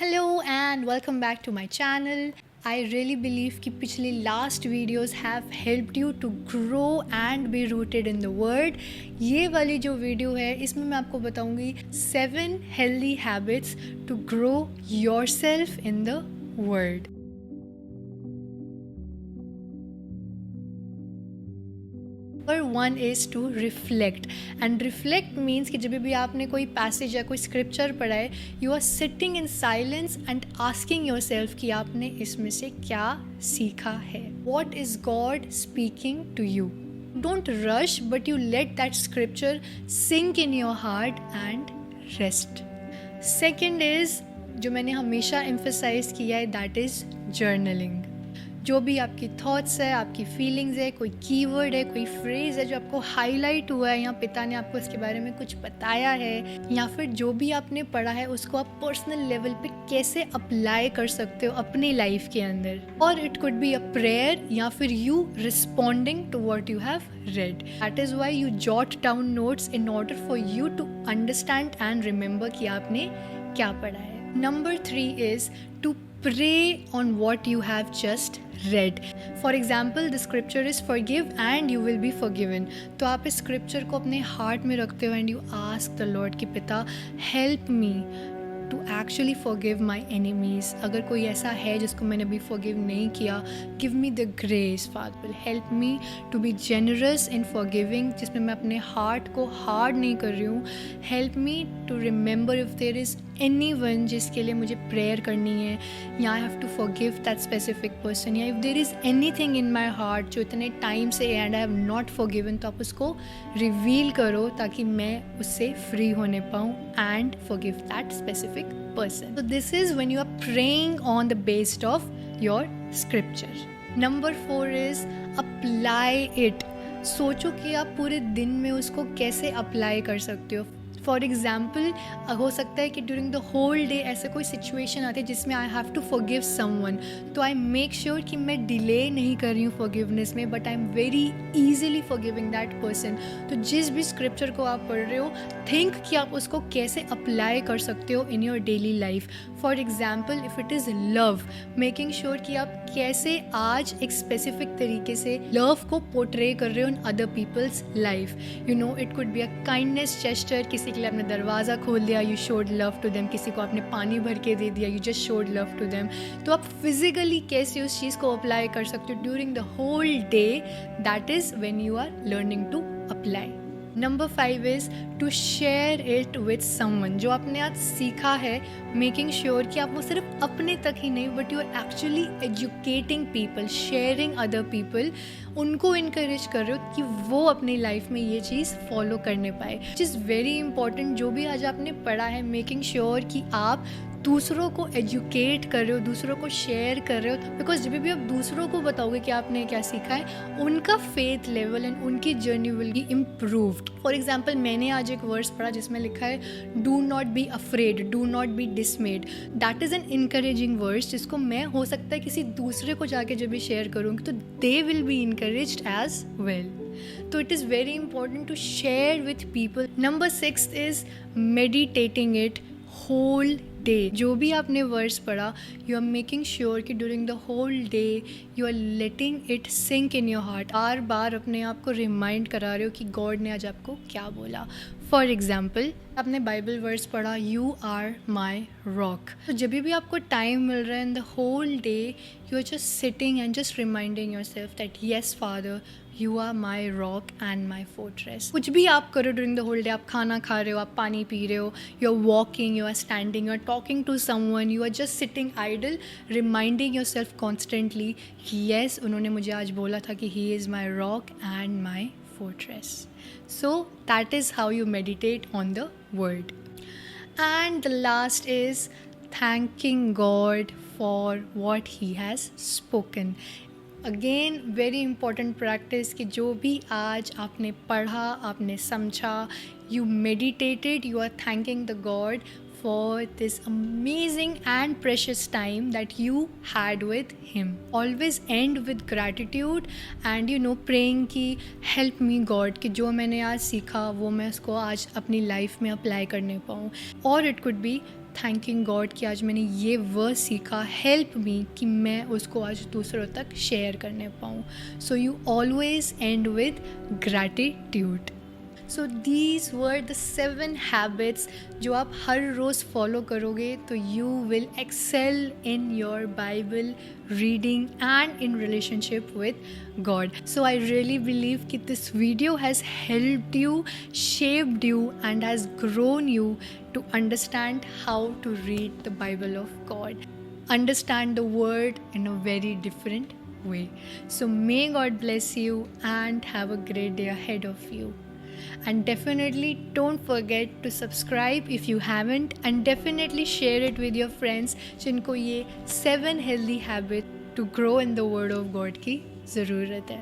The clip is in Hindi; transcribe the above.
Hello and welcome back to my channel. I really believe कि पिछली last videos have helped you to grow and be rooted in the word. ये वाली जो वीडियो है इसमें मैं आपको बताऊंगी 7 healthy habits to grow yourself in the word. Number 1 is to reflect, and reflect means कि जब भी आपने कोई पैसेज या कोई स्क्रिप्चर पढ़ा है, you are sitting in silence and asking yourself कि आपने इसमें से क्या सीखा है. What is God speaking to you? Don't rush but you let that scripture sink in your heart and rest. Second is, जो मैंने हमेशा एम्फसाइज किया है, दैट इज जर्नलिंग. जो भी आपकी थॉट्स है, आपकी फीलिंग्स है, कोई कीवर्ड है, कोई फ्रेज है जो आपको हाईलाइट हुआ है या पिता ने आपको इसके बारे में कुछ बताया है, या फिर जो भी आपने पढ़ा है उसको आप पर्सनल लेवल पे कैसे अप्लाई कर सकते हो अपनी लाइफ के अंदर. और it could be a prayer या फिर you responding to what you have read. That is why you jot down notes in order for you to understand and remember कि आपने क्या पढ़ा है. Number 3 is to pray on what you have just read. For example, the scripture is forgive and you will be forgiven. तो आप इस scripture को अपने heart में रखते हो and you ask the Lord कि पिता help me to actually forgive my enemies. अगर कोई ऐसा है जिसको मैंने अभी forgive नहीं किया, give me the grace, Father. Help me to be generous in forgiving, जिसमें मैं अपने heart को hard नहीं कर रही हूँ. Help me to remember if there is anyone जिसके लिए मुझे प्रेयर करनी है, या I have to forgive that specific person, या if there is anything in my heart जो इतने टाइम से and I have not forgiven, तो आप उसको रिवील करो ताकि मैं उससे फ्री होने पाऊँ and forgive that specific person. So this is when you are praying on the basis of your scripture. Number 4 is apply it. सोचो कि आप पूरे दिन में उसको कैसे अप्लाई कर सकते हो. फॉर एग्ज़ाम्पल, हो सकता है कि ड्यूरिंग द होल डे ऐसे कोई सिचुएशन आती है जिसमें I have to forgive someone, तो आई मेक श्योर कि मैं डिले नहीं कर रही हूँ फॉरगिवनेस में, but I am very easily forgiving that person. तो जिस भी स्क्रिप्चर को आप पढ़ रहे हो, थिंक कि आप उसको कैसे अप्लाई कर सकते हो in your daily life. For example, if it is love, making sure कि आप कैसे आज एक स्पेसिफिक तरीके से लव को पोर्ट्रे कर रहे हो in other people's life. You know, it could be a kindness gesture, किसी के लिए आपने दरवाज़ा खोल दिया, you showed love to them. किसी को आपने पानी भर के दे दिया, you just showed love to them. तो आप फिजिकली कैसे उस चीज़ को अप्लाई कर सकते हो during the whole day, that is when you are learning to apply. Number 5 is to share it with someone. जो आपने आज सीखा है, मेकिंग श्योर कि आप वो सिर्फ अपने तक ही नहीं, but you are actually educating people, sharing other people, उनको इनकरेज कर रहे हो कि वो अपनी लाइफ में ये चीज़ फॉलो करने पाए, विच इज़ वेरी इंपॉर्टेंट. जो भी आज आपने पढ़ा है, मेकिंग श्योर कि आप दूसरों को एजुकेट कर रहे हो, दूसरों को शेयर कर रहे हो, बिकॉज जब भी आप दूसरों को बताओगे कि आपने क्या सीखा है, उनका फेथ लेवल एंड उनकी journey will be improved. For example, मैंने आज एक वर्स पढ़ा जिसमें लिखा है do not be afraid, do not be dismayed. That is an encouraging verse जिसको मैं हो सकता है किसी दूसरे को जाके जब भी शेयर करूँगी तो they will be encouraged as well. तो it is very important to share with people. Number 6 is meditating it whole day. जो भी आपने वर्स पढ़ा, यू आर मेकिंग श्योर कि during the whole day you are letting it sink in your heart. बार बार अपने आप को रिमाइंड करा रहे हो कि गॉड ने आज आपको क्या बोला. फॉर एग्ज़ाम्पल आपने बाइबल वर्स पढ़ा, यू आर माई रॉक। तो जब भी आपको टाइम मिल रहा है in the whole day, you are just sitting and just reminding yourself that yes father, you are my rock and my fortress. कुछ भी आप करो ड्यूरिंग द होल डे, आप खाना खा रहे हो, आप पानी पी रहे हो, you are walking, you are standing, you are talking to someone, you are just sitting idle, reminding yourself constantly कि येस, उन्होंने मुझे आज बोला था कि he is my rock and my fortress. So that is how you meditate on the word. And the last is thanking God for what he has spoken. Again very important practice कि जो भी आज आपने पढ़ा, आपने समझा, you meditated, you are thanking the god for this amazing and precious time that you had with him. Always end with gratitude and praying कि help me God, कि जो मैंने आज सीखा वो मैं उसको आज अपनी लाइफ में अप्लाई करने पाऊँ. और it could be thanking God कि आज मैंने ये वर्ड सीखा, help me कि मैं उसको आज दूसरों तक शेयर करने पाऊँ. So you always end with gratitude. So these were the 7 habits जो आप हर रोज़ फॉलो करोगे तो you will excel in your Bible reading and in relationship with God. So I really believe कि this video has helped you, shaped you and has grown you to understand how to read the Bible of God, understand the word in a very different way. So may God bless you and have a great day ahead of you. And definitely don't forget to subscribe if you haven't, and definitely share it with your friends जिनको ये 7 healthy habits to grow in the word of God की ज़रूरत है.